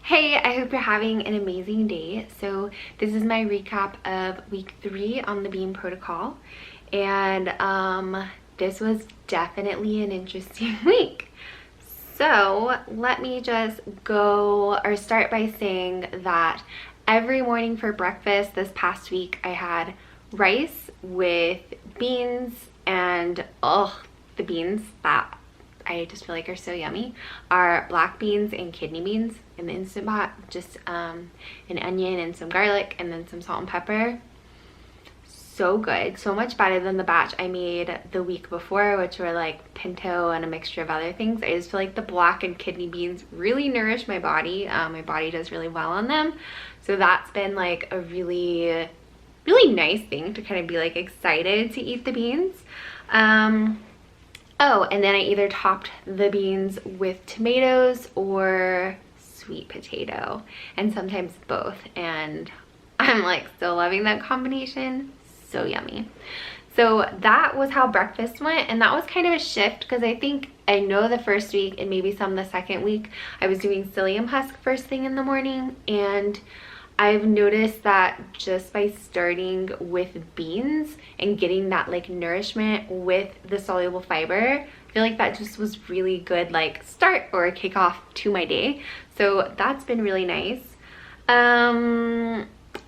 Hey, I hope you're having an amazing day. So this is my recap of week 3 on the Beam protocol. And this was definitely an interesting week. So let me just go or start by saying that every morning for breakfast this past week I had rice with beans, and the beans that I just feel like are so yummy are black beans and kidney beans in the Instant Pot. Just an onion and some garlic and then some salt and pepper. So good, so much better than the batch I made the week before, which were like pinto and a mixture of other things. I just feel like the black and kidney beans really nourish my body. My body does really well on them, so that's been like a really nice thing to kind of be like excited to eat the beans. Oh, and then I either topped the beans with tomatoes or sweet potato, and sometimes both, and I'm like still loving that combination. So yummy. So that was how breakfast went, and that was kind of a shift because I know the first week and maybe some the second week I was doing psyllium husk first thing in the morning, and I've noticed that just by starting with beans and getting that like nourishment with the soluble fiber, I feel like that just was really good like start or a kickoff to my day. So that's been really nice.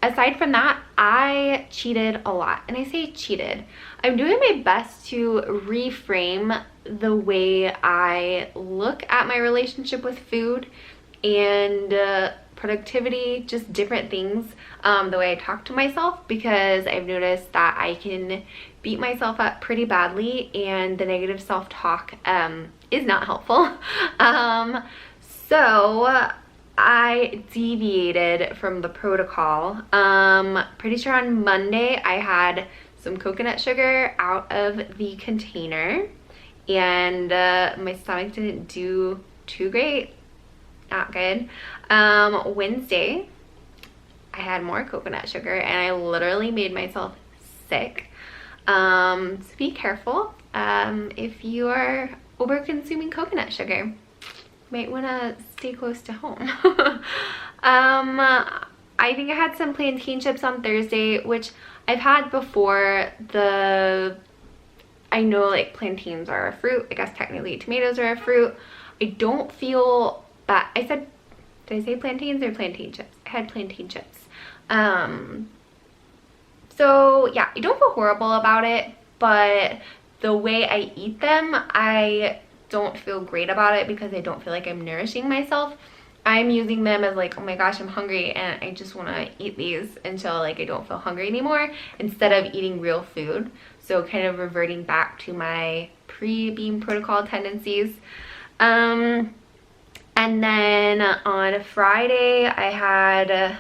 Aside from that, I cheated a lot. And I say cheated, I'm doing my best to reframe the way I look at my relationship with food and productivity, just different things, the way I talk to myself, because I've noticed that I can beat myself up pretty badly and the negative self-talk is not helpful. So I deviated from the protocol. Pretty sure on Monday I had some coconut sugar out of the container, and my stomach didn't do too great. Not good. Wednesday I had more coconut sugar and I literally made myself sick. So be careful if you are over consuming coconut sugar. You might want to stay close to home. I think I had some plantain chips on Thursday, which I've had before. I know like plantains are a fruit. I guess technically tomatoes are a fruit. I don't feel bad. Did I say plantains or plantain chips? I had plantain chips. So yeah, I don't feel horrible about it, but the way I eat them, I don't feel great about it because I don't feel like I'm nourishing myself. I'm using them as like, oh my gosh, I'm hungry and I just want to eat these until like I don't feel hungry anymore, instead of eating real food. So kind of reverting back to my pre-Beam protocol tendencies. And then on Friday I had,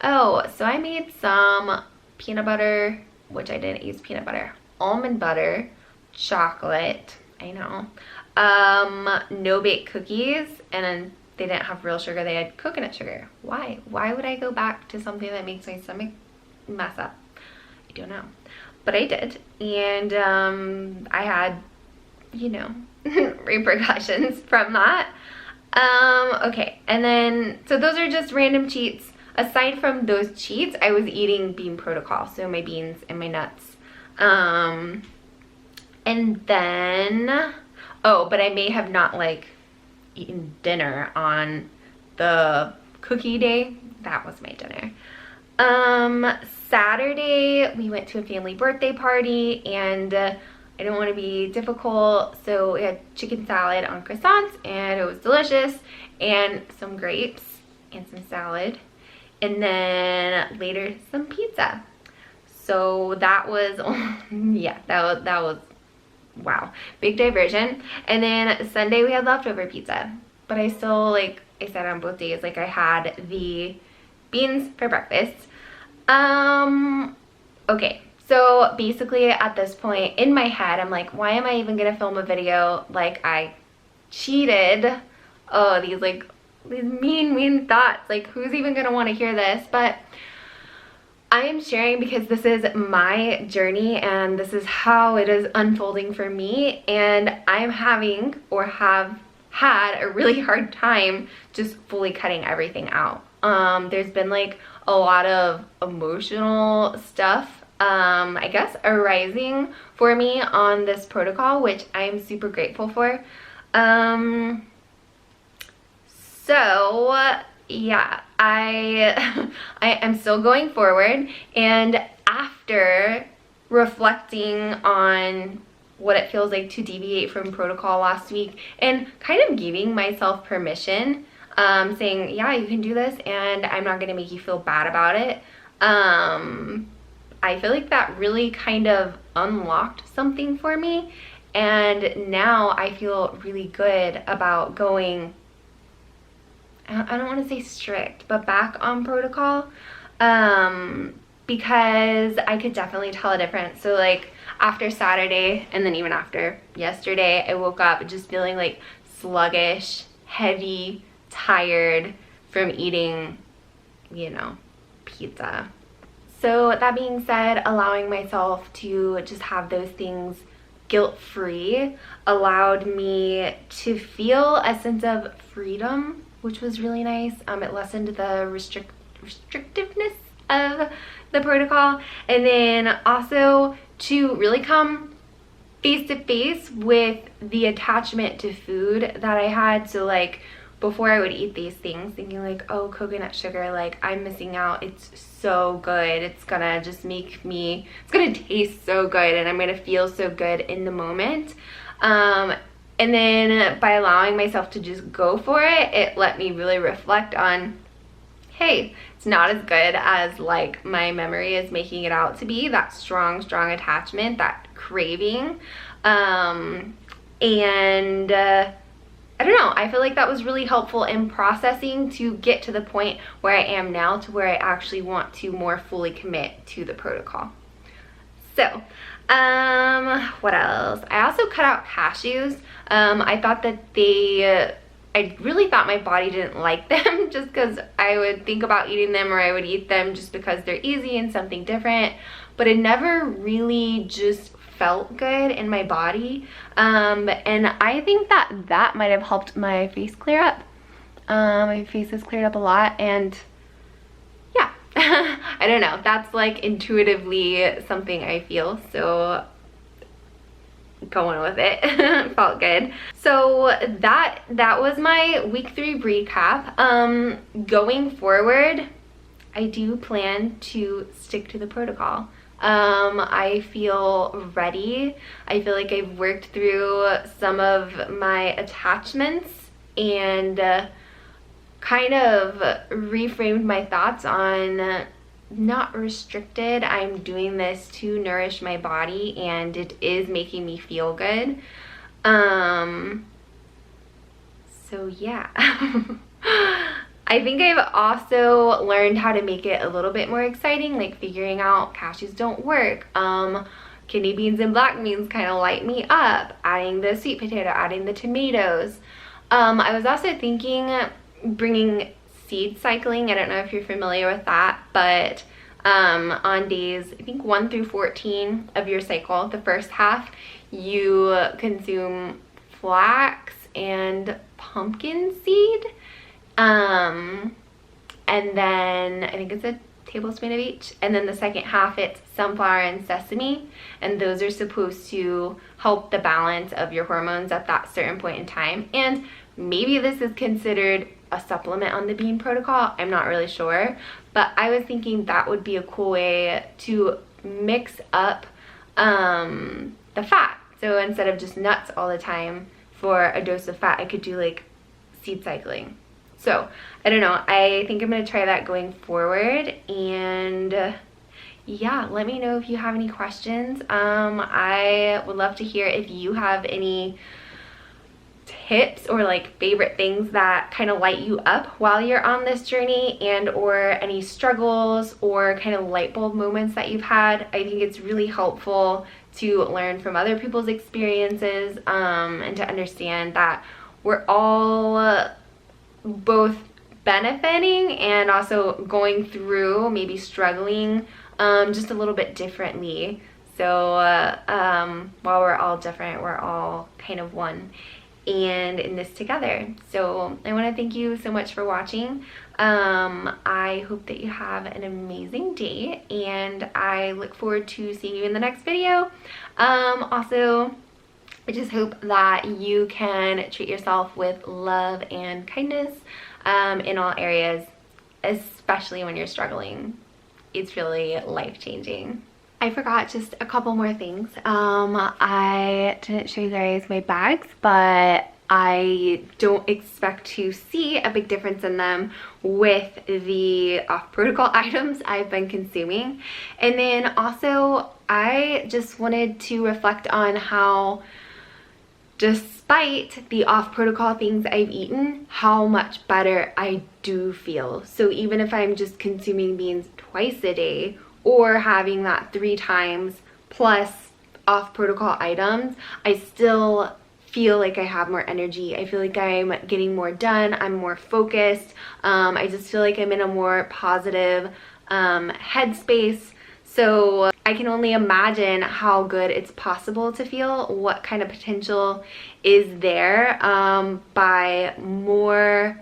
so I made some peanut butter, which I didn't use peanut butter, almond butter, chocolate, I know, no-bake cookies, and then they didn't have real sugar, they had coconut sugar. Why would I go back to something that makes my stomach mess up? I don't know, but I did, and I had, repercussions from that. Okay, and then so those are just random cheats. Aside from those cheats, I was eating Beam protocol, so my beans and my nuts. And then, but I may have not like eaten dinner on the cookie day. That was my dinner. Saturday we went to a family birthday party, and I didn't want to be difficult, so we had chicken salad on croissants and it was delicious, and some grapes and some salad, and then later some pizza. So that was yeah, that was wow, big diversion. And then Sunday we had leftover pizza, but I still, like I said on both days, like I had the beans for breakfast. Okay, so basically at this point in my head I'm like, why am I even gonna film a video? Like, I cheated. Oh, these mean thoughts, like who's even gonna want to hear this? But I am sharing because this is my journey and this is how it is unfolding for me, and I'm having, or have had a really hard time just fully cutting everything out. There's been like a lot of emotional stuff, I guess, arising for me on this protocol, which I'm super grateful for. So yeah, I am still going forward, and after reflecting on what it feels like to deviate from protocol last week and kind of giving myself permission, saying, yeah, you can do this and I'm not gonna make you feel bad about it. I feel like that really kind of unlocked something for me, and now I feel really good about going, I don't want to say strict, but back on protocol, because I could definitely tell a difference. So like after Saturday, and then even after yesterday, I woke up just feeling like sluggish, heavy, tired from eating, you know, pizza. So that being said, allowing myself to just have those things guilt-free allowed me to feel a sense of freedom, which was really nice. It lessened the restrictiveness of the protocol, and then also to really come face to face with the attachment to food that I had. So like before I would eat these things thinking like, oh, coconut sugar, like I'm missing out, it's so good, it's gonna just make me, it's gonna taste so good and I'm gonna feel so good in the moment. And then by allowing myself to just go for it, it let me really reflect on, hey, it's not as good as like my memory is making it out to be, that strong attachment, that craving. And I don't know, I feel like that was really helpful in processing to get to the point where I am now, to where I actually want to more fully commit to the protocol. So, what else? I also cut out cashews. I thought that I really thought my body didn't like them just because I would think about eating them, or I would eat them just because they're easy and something different, but it never really just felt good in my body. And I think that might have helped my face clear up. My face has cleared up a lot, and yeah, I don't know, that's like intuitively something I feel, so going with it. Felt good. So that was my week 3 recap. Going forward, I do plan to stick to the protocol. I feel ready. I feel like I've worked through some of my attachments and kind of reframed my thoughts on not restricted. I'm doing this to nourish my body, and it is making me feel good. So yeah. I think I've also learned how to make it a little bit more exciting, like figuring out cashews don't work. Kidney beans and black beans kind of light me up. Adding the sweet potato, adding the tomatoes. I was also thinking bringing seed cycling. I don't know if you're familiar with that, but on days, I think 1 through 14 of your cycle, the first half, you consume flax and pumpkin seed. And then I think it's a tablespoon of each, and then the second half it's sunflower and sesame, and those are supposed to help the balance of your hormones at that certain point in time. And maybe this is considered a supplement on the bean protocol, I'm not really sure, but I was thinking that would be a cool way to mix up the fat. So instead of just nuts all the time for a dose of fat, I could do like seed cycling. So I don't know, I think I'm gonna try that going forward. And yeah, let me know if you have any questions. I would love to hear if you have any tips or like favorite things that kind of light you up while you're on this journey, and or any struggles or kind of light bulb moments that you've had. I think it's really helpful to learn from other people's experiences, and to understand that we're all both benefiting and also going through, maybe struggling just a little bit differently. So while we're all different, we're all kind of one. and in this together. So I want to thank you so much for watching. I hope that you have an amazing day, and I look forward to seeing you in the next video. Also, I just hope that you can treat yourself with love and kindness in all areas, especially when you're struggling. It's really life-changing. I forgot just a couple more things. I didn't show you guys my bags, but I don't expect to see a big difference in them with the off-protocol items I've been consuming. And then also, I just wanted to reflect on how, despite the off-protocol things I've eaten, how much better I do feel. So even if I'm just consuming beans twice a day or having that 3 times plus off-protocol items, I still feel like I have more energy. I feel like I'm getting more done. I'm more focused. I just feel like I'm in a more positive headspace. So I can only imagine how good it's possible to feel, what kind of potential is there by more,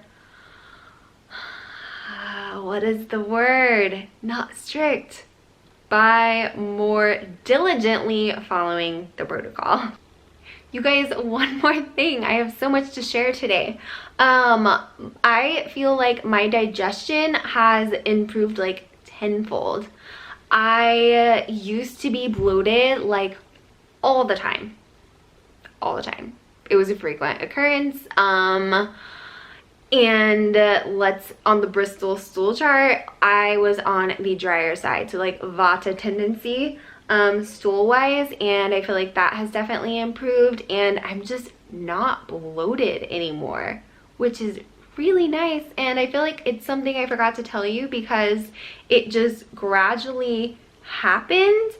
what is the word? Not strict. By more diligently following the protocol. You guys, one more thing. I have so much to share today. I feel like my digestion has improved like tenfold. I used to be bloated like all the time. All the time. It was a frequent occurrence. And on the Bristol stool chart, I was on the drier side, so like Vata tendency stool wise, and I feel like that has definitely improved, and I'm just not bloated anymore, which is really nice. And I feel like it's something I forgot to tell you because it just gradually happened,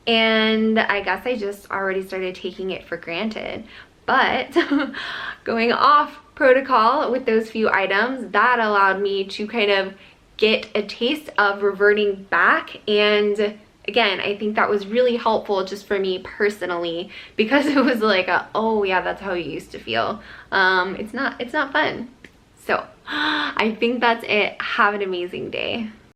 and I guess I just already started taking it for granted. But going off protocol with those few items, that allowed me to kind of get a taste of reverting back. And again, I think that was really helpful just for me personally, because it was like oh yeah, that's how you used to feel. It's not fun. So I think that's it. Have an amazing day.